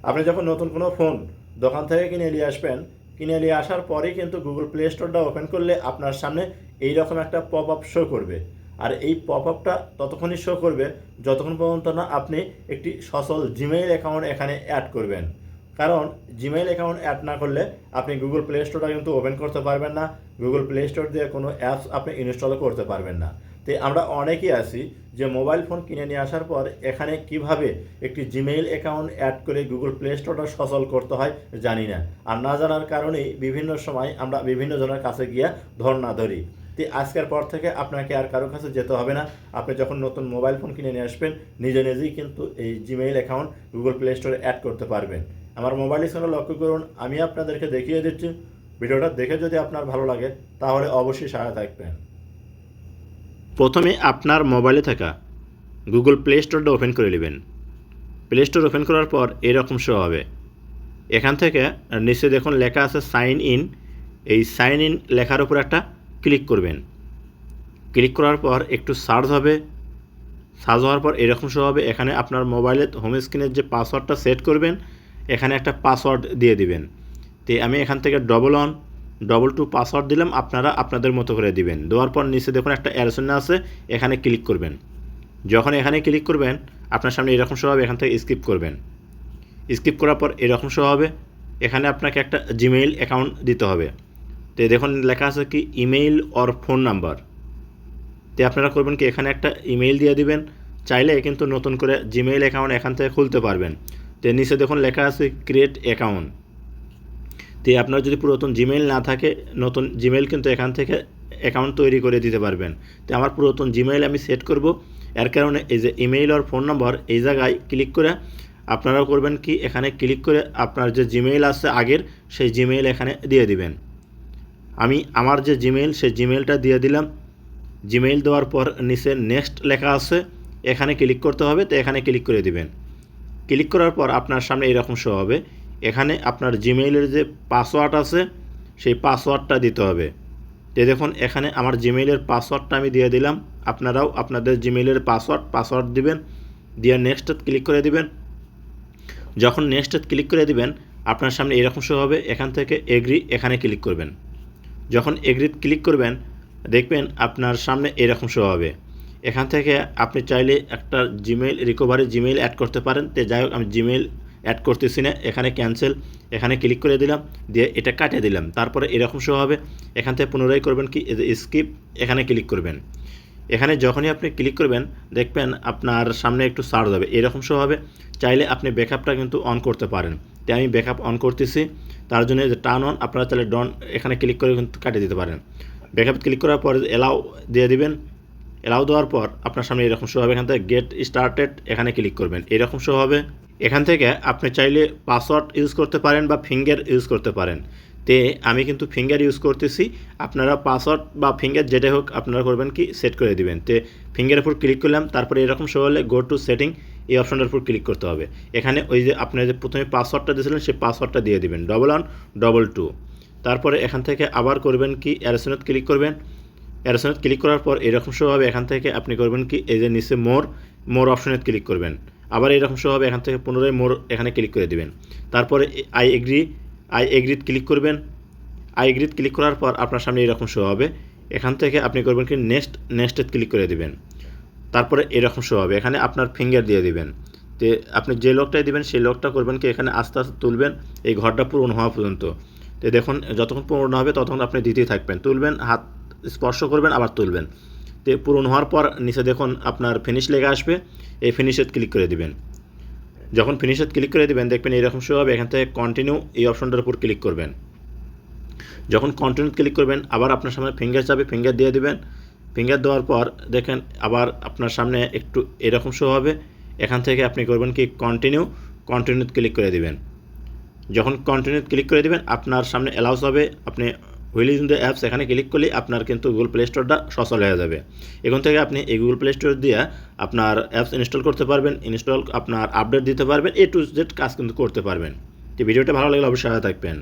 আপনি যখন নতুন কোনো ফোন দোকান থেকে কিনে নিয়ে আসবেন, কিনে নিয়ে আসার পরেই কিন্তু গুগল প্লে স্টোরটা ওপেন করলে আপনার সামনে এইরকম একটা পপ আপ শো করবে। আর এই পপ আপটা ততক্ষণই শো করবে যতক্ষণ পর্যন্ত না আপনি একটি সচল জিমেইল অ্যাকাউন্ট এখানে অ্যাড করবেন। কারণ জিমেইল অ্যাকাউন্ট অ্যাড না করলে আপনি গুগল প্লে স্টোরটা কিন্তু ওপেন করতে পারবেন না, গুগল প্লে স্টোর দিয়ে কোনো অ্যাপস আপনি ইনস্টলও করতে পারবেন না। তো আমরা অনেকেই আছি যে মোবাইল ফোন কিনে নিয়ে আসার পর এখানে কিভাবে একটি জিমেইল অ্যাকাউন্ট অ্যাড করে গুগল প্লে স্টোরটা সচল করতে হয় জানি না। আর না জানার কারণেই বিভিন্ন সময় আমরা বিভিন্ন জনের কাছে গিয়ে ধর্ণা ধরি। তো আজকের পর থেকে আপনাকে আর কারো কাছে যেতে হবে না। আপনি যখন নতুন মোবাইল ফোন কিনে নিয়ে আসবেন নিজে নিজেই কিন্তু এই জিমেইল অ্যাকাউন্ট গুগল প্লে স্টোরে অ্যাড করতে পারবেন। আমার মোবাইল স্ক্রিনে লক্ষ্য করুন, আমি আপনাদেরকে দেখিয়ে দিচ্ছি। ভিডিওটা দেখে যদি আপনার ভালো লাগে তাহলে অবশ্যই সাথে থাকবেন। প্রথমে আপনার মোবাইলে থাকা গুগল প্লে স্টোরটা ওপেন করে নেবেন। প্লে স্টোর ওপেন করার পর এরকম শো হবে। এখান থেকে নিচে দেখুন লেখা আছে সাইন ইন। এই সাইন ইন লেখার উপর একটা ক্লিক করবেন। ক্লিক করার পর একটু সার্চ হবে। সার্চ হওয়ার পর এরকম শো হবে। এখানে আপনার মোবাইলের হোম স্ক্রিনের যে পাসওয়ার্ডটা সেট করবেন, এখানে একটা পাসওয়ার্ড দিয়ে দিবেন। তো আমি এখান থেকে ডবল টু পাসওয়ার্ড দিলাম, আপনারা আপনাদের মতো করে দিবেন। দেওয়ার পর নিচে দেখুন একটা অ্যারো চিহ্ন আছে, এখানে ক্লিক করবেন। যখন এখানে ক্লিক করবেন আপনার সামনে এরকম শো হবে। এখান থেকে স্কিপ করবেন। স্কিপ করার পর এরকম শো হবে। এখানে আপনাকে একটা জিমেইল অ্যাকাউন্ট দিতে হবে। তো দেখুন লেখা আছে কি ইমেইল অর ফোন নাম্বার। তো আপনারা করবেন কি এখানে একটা ইমেইল দিয়ে দিবেন। চাইলে কিন্তু নতুন করে জিমেইল অ্যাকাউন্ট এখান থেকে খুলতে পারবেন। তো নিচে দেখুন লেখা আছে ক্রিয়েট অ্যাকাউন্ট। তো আপনার যদি পুরাতন জিমেইল না থাকে, নতুন জিমেইল কিন্তু এখান থেকে অ্যাকাউন্ট তৈরি করে দিতে পারবেন। তো আমার পুরাতন জিমেইল আমি সেট করব। এর কারণে এই যে ইমেইল আর ফোন নম্বর এই জায়গায় ক্লিক করে আপনারাও করবেন কি এখানে ক্লিক করে আপনার যে জিমেইল আছে আগের, সেই জিমেইল এখানে দিয়ে দিবেন। আমি আমার যে জিমেইল সেই জিমেইলটা দিয়ে দিলাম। জিমেইল দেওয়ার পর নিচে নেক্সট লেখা আছে, এখানে ক্লিক করতে হবে। তো এখানে ক্লিক করে দিবেন। ক্লিক করার পর আপনার সামনে এরকম শো হবে। এখানে আপনার জিমেইলের যে পাসওয়ার্ড আছে সেই পাসওয়ার্ডটা দিতে হবে। তো দেখুন এখানে আমার জিমেইলের পাসওয়ার্ডটা আমি দিয়ে দিলাম। আপনারাও আপনাদের জিমেইলের পাসওয়ার্ড দিবেন, দিয়ে নেক্সটে ক্লিক করে দিবেন। যখন নেক্সটে ক্লিক করে দিবেন আপনার সামনে এরকম শো হবে। এখান থেকে এগ্রি, এখানে ক্লিক করবেন। যখন এগ্রি ক্লিক করবেন দেখবেন আপনার সামনে এরকম শো হবে। এখান থেকে আপনি চাইলে একটা জিমেইল অ্যাড করতে পারেন। তো যাই হোক আমি জিমেইল অ্যাড করতেছি না, এখানে ক্যান্সেল, এখানে ক্লিক করে দিলাম, দিয়ে এটা কাটিয়ে দিলাম। তারপরে এরকম শো হবে। এখান থেকে পুনরায় করবেন কি স্কিপ, এখানে ক্লিক করবেন। এখানে যখনই আপনি ক্লিক করবেন দেখবেন আপনার সামনে একটু সার্চ হবে, এরকম শো হবে। চাইলে আপনি ব্যাকআপটা কিন্তু অন করতে পারেন। তাই আমি ব্যাকআপ অন করতেছি। তার জন্য যে টার্ন অন, আপনারা চাইলে ডন এখানে ক্লিক করে কিন্তু কাটিয়ে দিতে পারেন। ব্যাকআপ ক্লিক করার পর এলাও দিয়ে দিবেন। এলাও দেওয়ার পর আপনার সামনে এরকম শো হবে। এখান থেকে গেট স্টার্টেড, এখানে ক্লিক করবেন। এরকম শো হবে। এখান থেকে আপনি চাইলে পাসওয়ার্ড ইউজ করতে পারেন বা ফিঙ্গার ইউজ করতে পারেন। তে আমি কিন্তু ফিঙ্গার ইউজ করতেছি। আপনারা পাসওয়ার্ড বা ফিঙ্গার যেটাই হোক আপনারা করবেন কি সেট করে দিবেন। তে ফিঙ্গারের উপর ক্লিক করলাম। তারপরে এরকম শো হলে গো টু সেটিং, এই অপশনটার উপর ক্লিক করতে হবে। এখানে ওই যে আপনার যে প্রথমে পাসওয়ার্ডটা দিয়েছিলেন সেই পাসওয়ার্ডটা দিয়ে দিবেন, 1112। তারপরে এখান থেকে আবার করবেন কি অ্যারোসনত ক্লিক করবেন। অ্যারোসনত ক্লিক করার পর এরকম শো হবে। এখান থেকে আপনি করবেন কি এই যে নিচে মোর অপশনে ক্লিক করবেন। আবার এরকম শো হবে। এখান থেকে পুনরায় মোর এখানে ক্লিক করে দিবেন। তারপরে আই এগ্রিত ক্লিক করবেন। আই এগ্রিত ক্লিক করার পর আপনার সামনে এরকম শো হবে। এখান থেকে আপনি করবেন কি নেক্সটে ক্লিক করে দিবেন। তারপরে এরকম শো হবে। এখানে আপনার ফিঙ্গার দিয়ে দিবেন। তো আপনি যে লকটাই দিবেন সেই লকটা করবেন কি এখানে আস্তে আস্তে তুলবেন এই ঘরটা পূরণ হওয়া পর্যন্ত। তো দেখুন যতক্ষণ পূরণ হবে ততক্ষণ আপনি দিতেই থাকবেন, তুলবেন, হাত স্পর্শ করবেন আবার তুলবেন। তো পূরণ হওয়ার পর নিচে দেখুন আপনার ফিনিশ লেখা আসবে, এই ফিনিশে ক্লিক করে দিবেন। যখন ফিনিশে ক্লিক করে দিবেন দেখবেন এরকম শো হবে। এখান থেকে কন্টিনিউ এই অপশনটার উপর ক্লিক করবেন। যখন কন্টিনিউ ক্লিক করবেন আবার আপনার সামনে ফিঙ্গার যাবে, ফিঙ্গার দিয়ে দিবেন। ফিঙ্গার দেওয়ার পর দেখেন আবার আপনার সামনে একটু এরকম শো হবে। এখান থেকে আপনি করবেন কি কন্টিনিউ ক্লিক করে দিবেন। যখন কন্টিনিউ ক্লিক করে দিবেন আপনার সামনে অ্যালাউস হবে। আপনি হুইল ইউজিং দ্য অ্যাপস এখানে ক্লিক করলেই আপনার কিন্তু গুগল প্লে স্টোরটা সচল হয়ে যাবে। এখান থেকে আপনি এই গুগল প্লে স্টোর দিয়ে আপনার অ্যাপস ইনস্টল করতে পারবেন, আপনার আপডেট দিতে পারবেন, A to Z কাজ কিন্তু করতে পারবেন। তো ভিডিওটা ভালো লাগলে অবশ্যই সাথে থাকবেন।